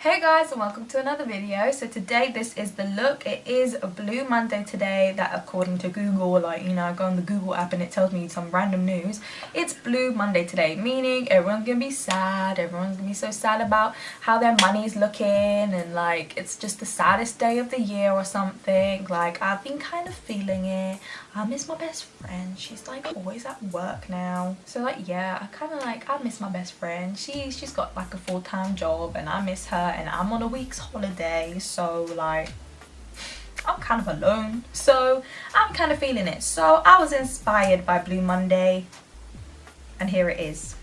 Hey guys, and welcome to another video. So today this is the look. It is a Blue Monday today, that according to Google, like, you know, I go on the Google app and it tells me some random news. It's Blue Monday today, meaning everyone's gonna be sad. Everyone's gonna be so sad about how their money's looking, and like it's just the saddest day of the year or something. Like, I've been kind of feeling it. I miss my best friend. She's like always at work now, so like, yeah, I miss my best friend. She's got like a full-time job and I miss her, and I'm on a week's holiday, so like I'm kind of alone, so I'm kind of feeling it. So I was inspired by Blue Monday, and here it is.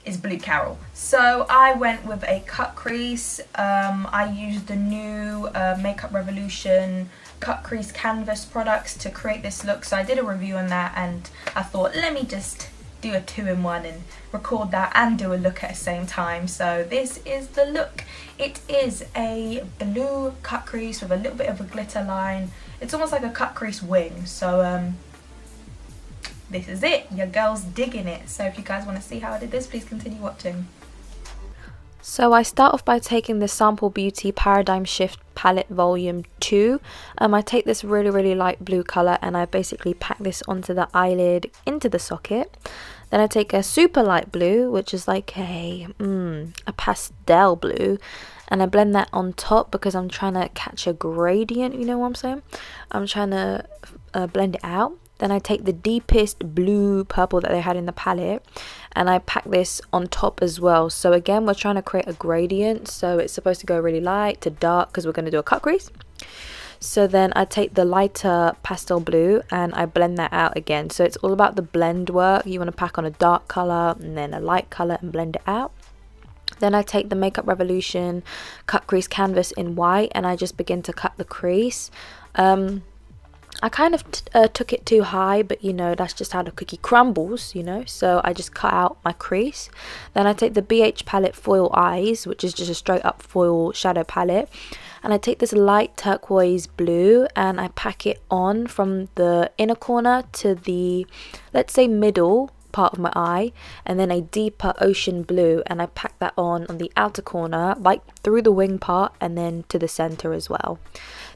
It's Blue Carol. So I went with a cut crease. I used the new Makeup Revolution cut crease canvas products to create this look. So I did a review on that, and I thought, let me just do a 2-in-1 and record that and do a look at the same time. So this is the look. It is a blue cut crease with a little bit of a glitter line. It's almost like a cut crease wing. So this is it. Your girl's digging it. So if you guys want to see how I did this, please continue watching. So I start off by taking the Sample Beauty Paradigm Shift Palette Volume 2. I take this really light blue colour and I basically pack this onto the eyelid into the socket. Then I take a super light blue, which is like a pastel blue, and I blend that on top because I'm trying to catch a gradient, you know what I'm saying? I'm trying to blend it out. Then I take the deepest blue purple that they had in the palette and I pack this on top as well. So again, we're trying to create a gradient, so it's supposed to go really light to dark because we're going to do a cut crease. So then I take the lighter pastel blue and I blend that out again. So it's all about the blend work. You want to pack on a dark colour and then a light colour and blend it out. Then I take the Makeup Revolution cut crease canvas in white and I just begin to cut the crease. I kind of took it too high, but you know, that's just how the cookie crumbles, you know, so I just cut out my crease. Then I take the BH palette Foil Eyes, which is just a straight up foil shadow palette, and I take this light turquoise blue and I pack it on from the inner corner to the, let's say, middle part of my eye, and then a deeper ocean blue, and I pack that on the outer corner, like through the wing part, and then to the center as well.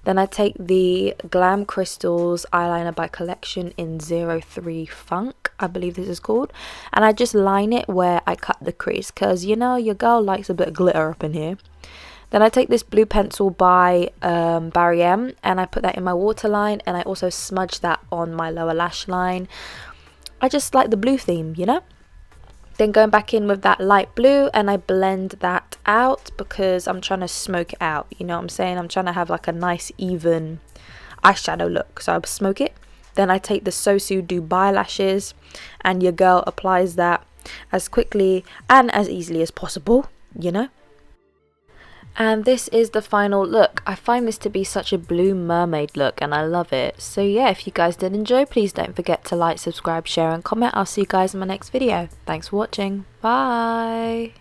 Then I take the Glam Crystals eyeliner by Collection in 03 Funk, I believe this is called, and I just line it where I cut the crease, because you know your girl likes a bit of glitter up in here. Then I take this blue pencil by Barry M and I put that in my waterline, and I also smudge that on my lower lash line. I just like the blue theme, you know. Then going back in with that light blue and I blend that out because I'm trying to smoke it out, you know what I'm saying? I'm trying to have like a nice even eyeshadow look, so I smoke it. Then I take the Sosu Dubai lashes and your girl applies that as quickly and as easily as possible, you know. And this is the final look. I find this to be such a blue mermaid look and I love it. So yeah, if you guys did enjoy, please don't forget to like, subscribe, share and comment. I'll see you guys in my next video. Thanks for watching. Bye.